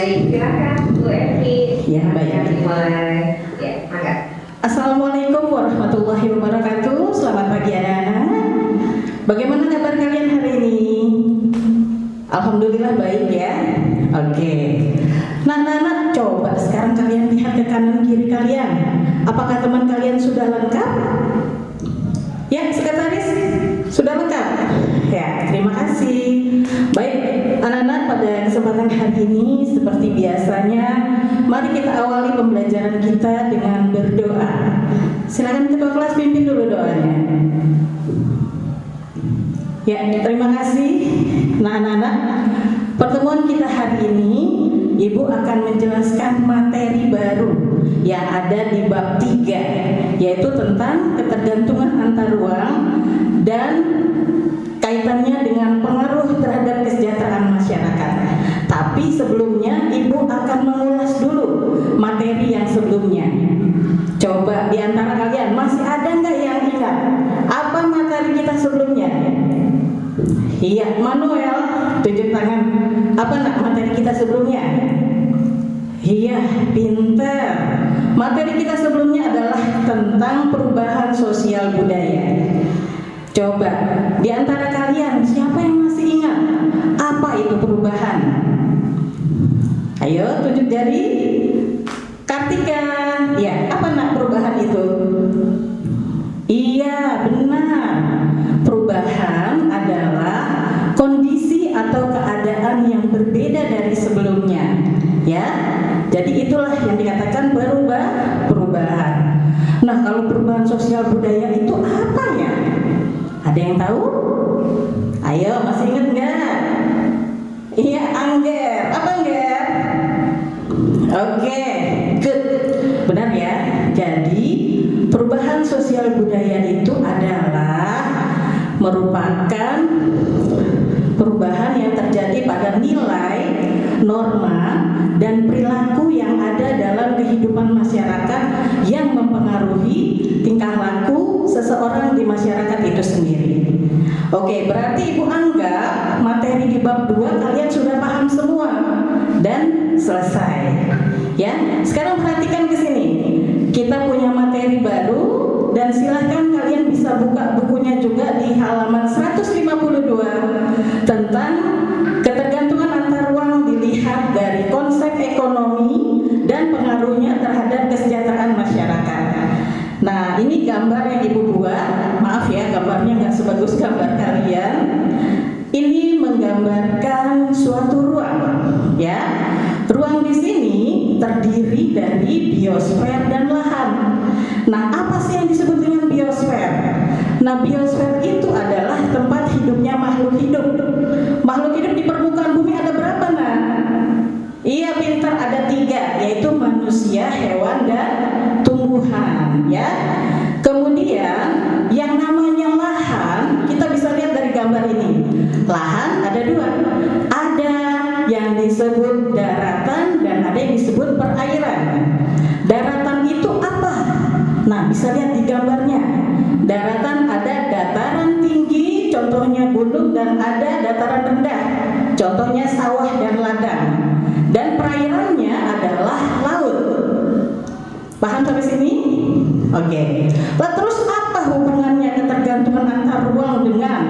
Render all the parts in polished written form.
Baik, silakan Bu Evi. Ya, baik. Dimulai. Ya, mangga. Assalamualaikum warahmatullahi wabarakatuh. Selamat pagi anak-anak. Bagaimana kabar kalian hari ini? Alhamdulillah baik ya. Oke. Nah, anak-anak, coba sekarang kalian lihat ke kanan kiri kalian. Apakah teman kalian sudah lengkap? Ya, sekretaris sudah lengkap. Ya, terima kasih. Baik, anak-anak, pada kesempatan hari ini seperti biasanya, mari kita awali pembelajaran kita dengan berdoa. Silakan ketua kelas pimpin dulu doanya. Ya, terima kasih. Nah, anak-anak, pertemuan kita hari ini, Ibu akan menjelaskan materi baru yang ada di bab 3, yaitu tentang ketergantungan antar ruang dan kaitannya dengan pengaruh terhadap kesejahteraan masyarakat. Tapi sebelumnya Ibu akan mengulas dulu materi yang sebelumnya. Coba di antara kalian masih ada nggak yang ingat apa materi kita sebelumnya? Iya, Manuel, tunjuk tangan. Apa nak materi kita sebelumnya? Iya, pinter. Materi kita sebelumnya adalah tentang perubahan sosial budaya. Coba, di antara kalian siapa yang masih ingat apa itu perubahan? Ayo, tunjuk jari. Kartika, ya, apa nak perubahan itu? Iya, benar. Perubahan adalah kondisi atau keadaan yang berbeda dari sebelumnya, ya. Jadi itulah yang dikatakan perubahan. Nah, kalau perubahan sosial budaya itu apa ya? Ada yang tahu? Ayo, masih ingat nggak? Iya, Angger. Apa Angger? Oke, good. Benar ya. Jadi perubahan sosial budaya itu adalah merupakan perubahan yang terjadi pada nilai, norma, dan perilaku yang ada dalam kehidupan masyarakat yang mempengaruhi tingkah laku seseorang di masyarakat itu sendiri. Oke, berarti Ibu anggap materi di bab 2 kalian sudah paham semua dan selesai. Ya, sekarang perhatikan ke sini. Kita punya materi baru dan silahkan kalian bisa buka bukunya juga di halaman 152 tentang ketergantungan antar ruang dilihat dari konsep ekonomi dan pengaruhnya terhadap kesejahteraan masyarakat. Nah, ini gambar yang Ibu buat. Maaf ya, gambarnya nggak sebagus gambar kalian. Ini menggambarkan suatu ruang, ya. Ruang di sini terdiri dari biosfer dan lahan. Nah, apa sih yang disebut dengan biosfer? Nah, biosfer itu adalah tempat hidupnya makhluk hidup. Makhluk hidup di permukaan bumi ada berapa, nah? Iya, pintar, ada 3, yaitu manusia, hewan, dan tumbuhan, ya. Kemudian yang namanya lahan, kita bisa lihat dari gambar ini. Lahan ada 2. Ada yang disebut daratan dan ada yang disebut perairan. Daratan itu apa? Nah, bisa lihat di gambarnya. Daratan ada dataran tinggi, contohnya gunung, dan ada dataran rendah, contohnya sawah dan ladang. Dan perairannya adalah laut. Paham sampai sini? Oke. Lah, terus apa hubungannya ketergantungan antar ruang dengan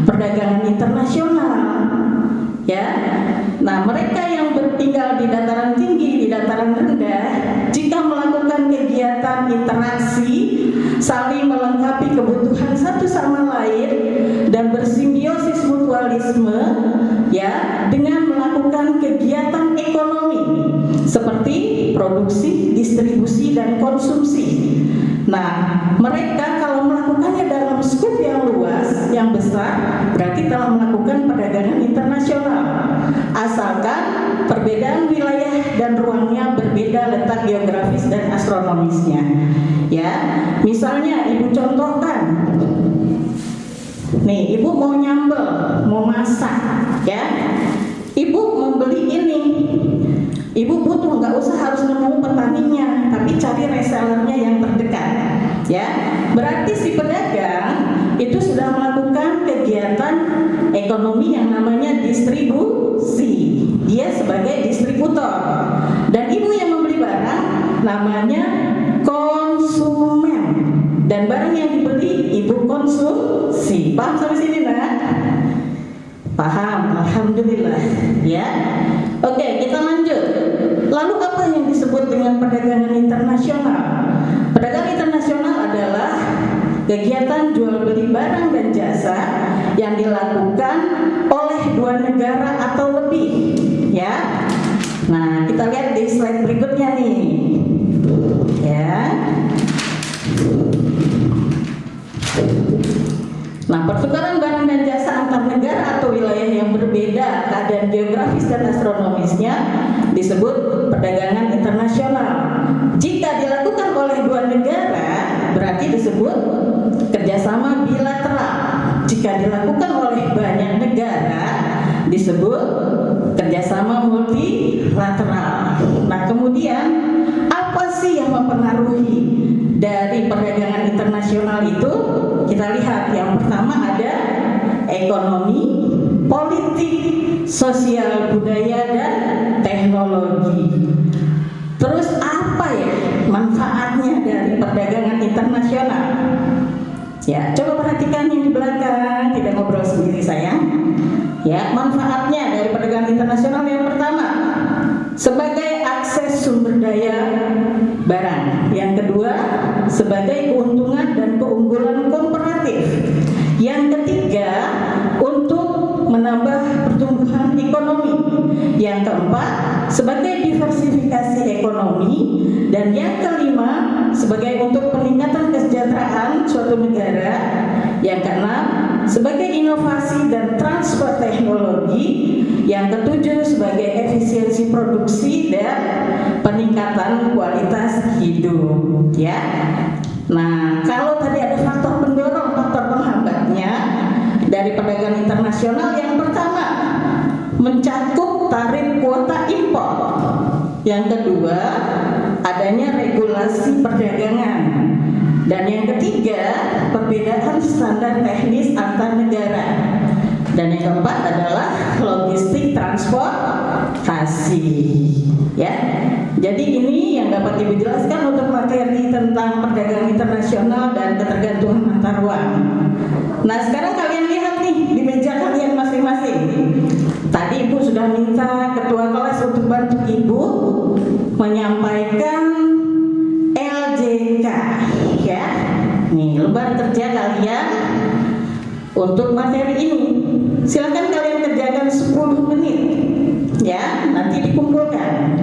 perdagangan internasional? Ya. Nah, mereka yang tinggal di dataran tinggi, di dataran rendah, jika melakukan kegiatan interaksi, saling melengkapi kebutuhan satu sama lain dan bersimbiosis mutualisme, ya, dengan melakukan kegiatan ekonomi seperti produksi, distribusi, dan konsumsi. Nah, mereka kalau melakukannya dalam skup yang luas, yang besar, berarti telah melakukan perdagangan internasional. Asalkan perbedaan wilayah dan ruangnya berbeda letak geografis dan astronomisnya. Ya, misalnya Ibu contohkan. Nih, Ibu mau nyambel, mau masak, ya. Ibu membeli ini. Ibu butuh, nggak usah harus nemu petaninya, tapi cari resellernya yang terdekat, ya. Berarti si pedagang itu sudah melakukan kegiatan ekonomi ekonomi yang namanya distribusi. Dia sebagai distributor. Dan ibu yang membeli barang namanya konsumen. Dan barang yang dibeli ibu konsumsi. Paham sampai sini, nak? Paham, alhamdulillah. Ya. Oke, kita lanjut. Lalu apa yang disebut dengan perdagangan internasional? Perdagangan internasional adalah kegiatan jual beli barang dan jasa yang dilakukan oleh dua negara atau lebih, ya. Nah, kita lihat di slide berikutnya nih, ya. Nah, pertukaran barang dan jasa antar negara atau wilayah yang berbeda keadaan geografis dan astronomisnya disebut perdagangan internasional. Jika dilakukan oleh dua negara, berarti disebut kerjasama bilateral. Jika dilakukan oleh banyak negara, disebut kerjasama multilateral. Nah, kemudian apa sih yang mempengaruhi dari perdagangan internasional itu? Kita lihat, yang pertama ada ekonomi, politik, sosial, budaya, dan teknologi. Terus apa ya manfaatnya dari perdagangan internasional? Ya, coba perhatikan yang di belakang, tidak ngobrol sendiri sayang. Ya, manfaatnya dari perdagangan internasional yang pertama, sebagai akses sumber daya barang. Yang kedua, sebagai keuntungan dan keunggulan komparatif. Yang ketiga, untuk menambah pertumbuhan ekonomi. Yang keempat, sebagai diversifikasi ekonomi. Dan yang kelima, sebagai untuk peningkatan kesejahteraan suatu negara. Yang keenam, sebagai inovasi dan transfer teknologi. Yang ketujuh, sebagai efisiensi produksi dan peningkatan kualitas hidup, ya. Nah, kalau tadi ada faktor pendorong, faktor penghambatnya dari perdagangan internasional, yang pertama, mencakup tarif kuota impor. Yang kedua, adanya regulasi perdagangan. Dan yang ketiga, perbedaan standar teknis antar negara. Dan yang keempat adalah logistik transportasi, ya. Jadi ini yang dapat Ibu jelaskan untuk materi tentang perdagangan internasional dan ketergantungan antar uang. Nah, sekarang kalian lihat nih di meja kalian masing-masing. Tadi Ibu sudah minta ketua kelas untuk bantu Ibu menyampaikan LJK, ya. Nih, lembar kerja kalian untuk materi ini. Silakan kalian kerjakan 10 menit, ya, nanti dikumpulkan.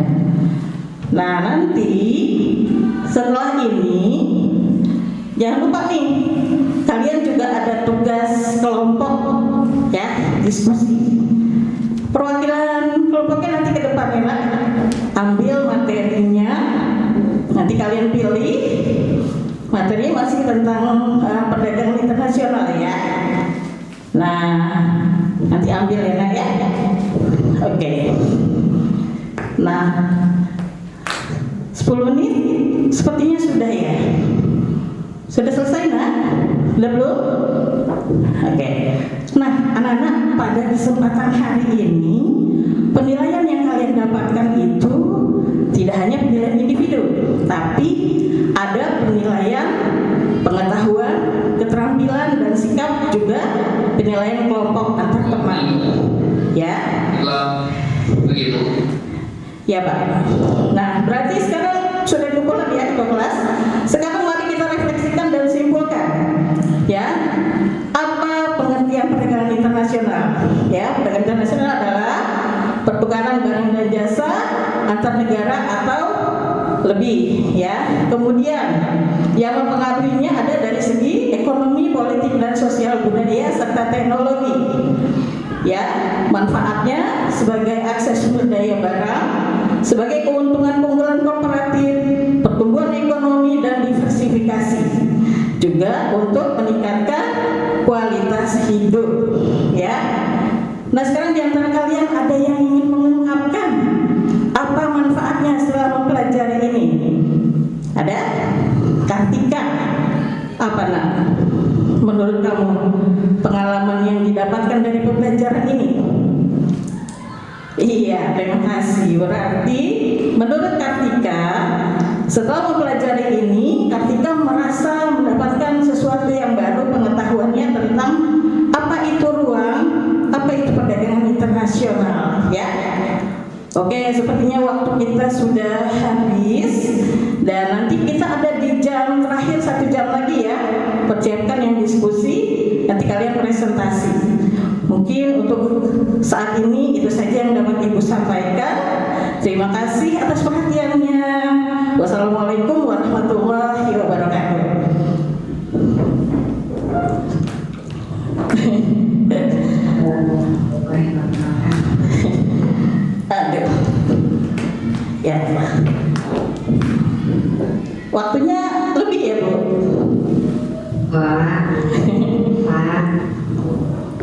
Nah, nanti setelah ini jangan lupa nih, kalian juga ada tugas kelompok, ya, diskusi. Perwakilan kelompoknya nanti ke depan, ya, Nak. Ambil materinya, nanti kalian pilih. Materi masih tentang perdagangan internasional, ya. Nah, nanti ambil, ya, Nak, ya. Oke. Nah, 10 menit sepertinya sudah, ya. Sudah selesai, Nak? Sudah belum? Oke. Nah, anak-anak, pada kesempatan hari ini penilaian yang kalian dapatkan itu tidak hanya penilaian individu, tapi ada penilaian pengetahuan, keterampilan, dan sikap, juga penilaian kelompok antar teman, ya. Begitu. Ya, Pak. Nah, berarti sekarang sudah kumpulan, ya, ketua kelas. Sekarang mari kita refleksikan dan simpulkan, ya, apa pengertian perdagangan internasional. Ya, perdagangan internasional adalah pertukaran barang dan jasa antar negara atau lebih, ya. Kemudian yang mempengaruhinya ada dari segi ekonomi, politik, dan sosial, budaya, serta teknologi. Ya, manfaatnya sebagai akses sumber daya barang, sebagai keuntungan komparatif, pertumbuhan ekonomi, dan diversifikasi, juga untuk meningkatkan kualitas hidup, ya. Nah, sekarang di antara kalian ada yang ingin mengungkapkan apa manfaatnya setelah mempelajari ini? Ada? Kartika, apa, Nak? Menurut kamu pengalaman yang didapatkan dari pembelajaran ini? Iya, terima kasih. Berarti menurut Kartika, setelah mempelajari ini, Kartika merasa mendapatkan sesuatu yang baru, pengetahuannya tentang apa itu ruang, apa itu perdagangan internasional, ya. Oke, sepertinya waktu kita sudah habis dan nanti kita ada di jam terakhir 1 jam lagi ya. Persiapkan yang diskusi, nanti kalian presentasi. Mungkin untuk saat ini itu saja yang dapat Ibu sampaikan. Terima kasih atas perhatiannya. Wassalamualaikum warahmatullahi wabarakatuh. Aduh. Ya. Waktunya lebih ya, Bu? Pak.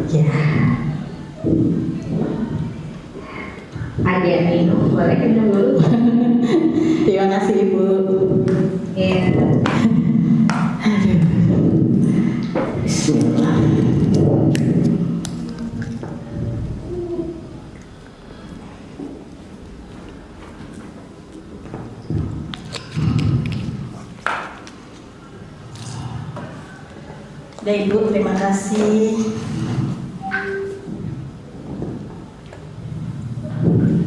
Ya. Ada minum, boleh minum dulu? Terima kasih, Ibu. Ya. Aduh. Bismillah. Baik, Ibu, terima kasih.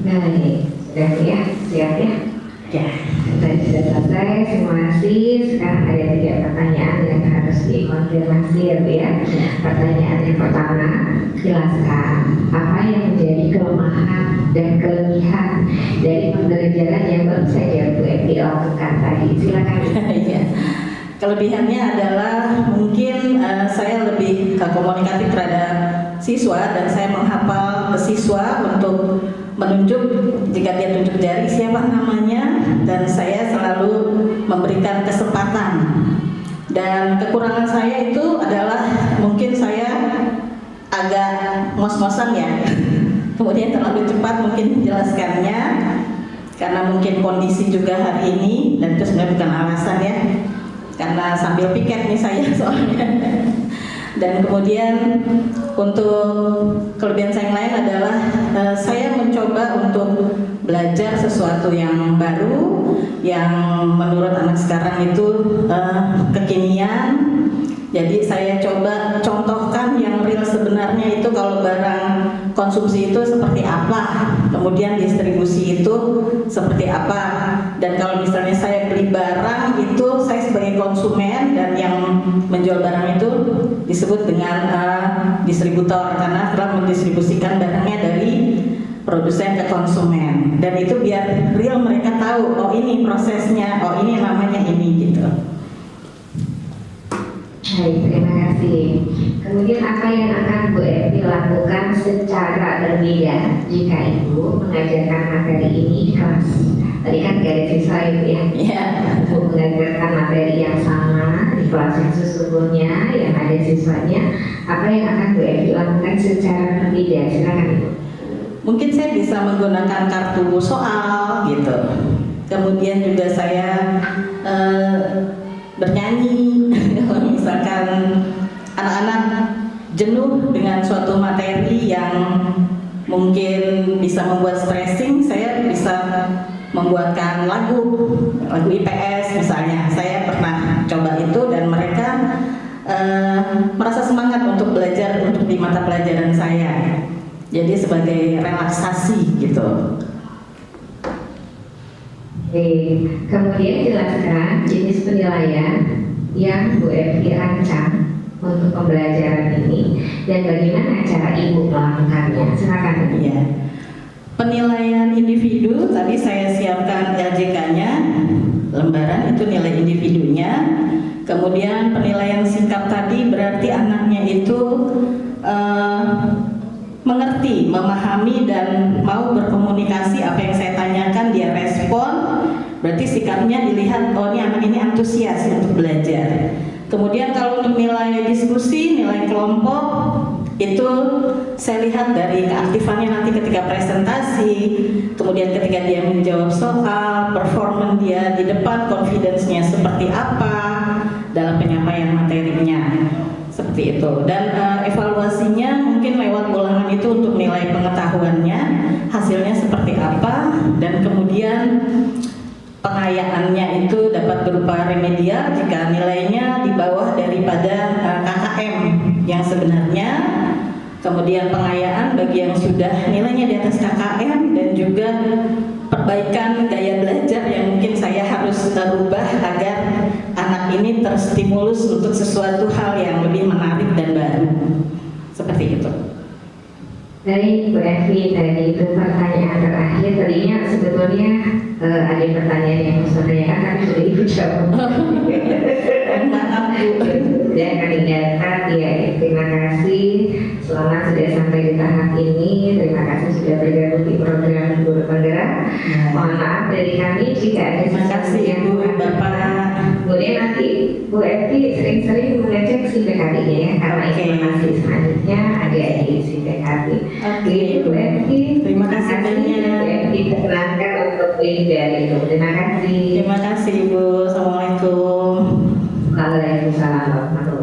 Baik, sudah ya, siap ya? Ya. Tadi sudah selesai, terima kasih. Sekarang ada 3 pertanyaan yang harus dikonfirmasi ya, Bu ya. Pertanyaan yang pertama, jelaskan apa yang menjadi kelemahan dan kelebihan dari pembelajaran yang baru saja Bu Evi lakukan tadi. Silakan. Iya. Kelebihannya adalah mungkin saya lebih komunikatif terhadap siswa dan saya menghafal siswa untuk menunjuk jika dia tunjuk jari siapa namanya dan saya selalu memberikan kesempatan. Dan kekurangan saya itu adalah mungkin saya agak ngos-ngosan ya. Kemudian terlalu cepat mungkin menjelaskannya karena mungkin kondisi juga hari ini dan itu sebenarnya bukan alasan ya. Karena sambil piket nih saya soalnya. Dan kemudian untuk kelebihan saya yang lain adalah saya mencoba untuk belajar sesuatu yang baru yang menurut anak sekarang itu kekinian. Jadi saya coba contohkan yang real sebenarnya itu kalau barang konsumsi itu seperti apa, kemudian distribusi itu seperti apa. Dan kalau misalnya saya beli barang itu saya sebagai konsumen dan yang menjual barang itu disebut dengan distributor karena telah mendistribusikan barangnya dari produsen ke konsumen. Dan itu biar real mereka tahu, oh ini prosesnya, oh ini namanya ini gitu. Baik, terima kasih. Kemudian apa yang akan Bu Evi lakukan secara berbeda jika Ibu mengajarkan materi ini di kelas? Tadi kan gak ada siswa Ibu ya? Iya. Ibu mengajarkan materi yang sama di kelas yang sesungguhnya yang ada siswanya. Apa yang akan Bu Evi lakukan secara berbeda? Silakan Ibu. Mungkin saya bisa menggunakan kartu soal gitu. Kemudian juga saya bernyanyi kalau misalkan anak-anak jenuh dengan suatu materi yang mungkin bisa membuat stressing, saya bisa membuatkan lagu IPS misalnya. Saya pernah coba itu dan mereka merasa semangat untuk belajar untuk di mata pelajaran saya. Jadi sebagai relaksasi gitu. Kemudian jelaskan jenis penilaian yang Bu Evi rancang untuk pembelajaran ini dan bagaimana cara Ibu melakukannya. Silakan. Ya. Penilaian individu tadi saya siapkan LJK-nya, lembaran itu nilai individunya. Kemudian penilaian sikap tadi berarti anaknya itu mengerti, memahami dan mau berkomunikasi apa yang saya tanyakan dia respon. Berarti sikapnya dilihat, oh ini anak ini antusias untuk belajar. Kemudian kalau untuk nilai diskusi, nilai kelompok itu saya lihat dari keaktifannya nanti ketika presentasi, kemudian ketika dia menjawab soal, performa dia di depan, confidence-nya seperti apa dalam penyampaian materinya. seperti itu. Dan evaluasinya mungkin lewat ulangan itu untuk nilai pengetahuannya, hasilnya seperti apa, dan kemudian pengayaannya itu dapat berupa remedial jika nilainya di bawah daripada KKM yang sebenarnya. Kemudian pengayaan bagi yang sudah nilainya di atas KKM, dan juga perbaikan gaya belajar yang mungkin saya harus rubah agar anak ini terstimulus untuk sesuatu hal yang lebih menarik dan baru. Seperti itu. Dari Bu Evi, tadi itu pertanyaan terakhir. Tadinya sebetulnya ada pertanyaan yang mau saya tanyakan, tapi sudah Ibu jawab. Maaf Bu. Dan kami ingatkan, ya, terima kasih selamat sudah sampai di tahap ini. Terima kasih sudah bergabung di program Guru Penggerak. Mohon maaf dari kami jika ada Terima kasih Ibu, Bapak. Kemudian nanti Bu Evi sering-sering mengecek si PKB-nya ya, karena Oke. informasi selanjutnya ada di si PKB. Oke. Bu Evi, Terima kasih banyak. Bu Evi diperkenankan untuk dari itu. Terima kasih. Terima kasih Ibu. Assalamualaikum. Waalaikumsalam warahmatullahi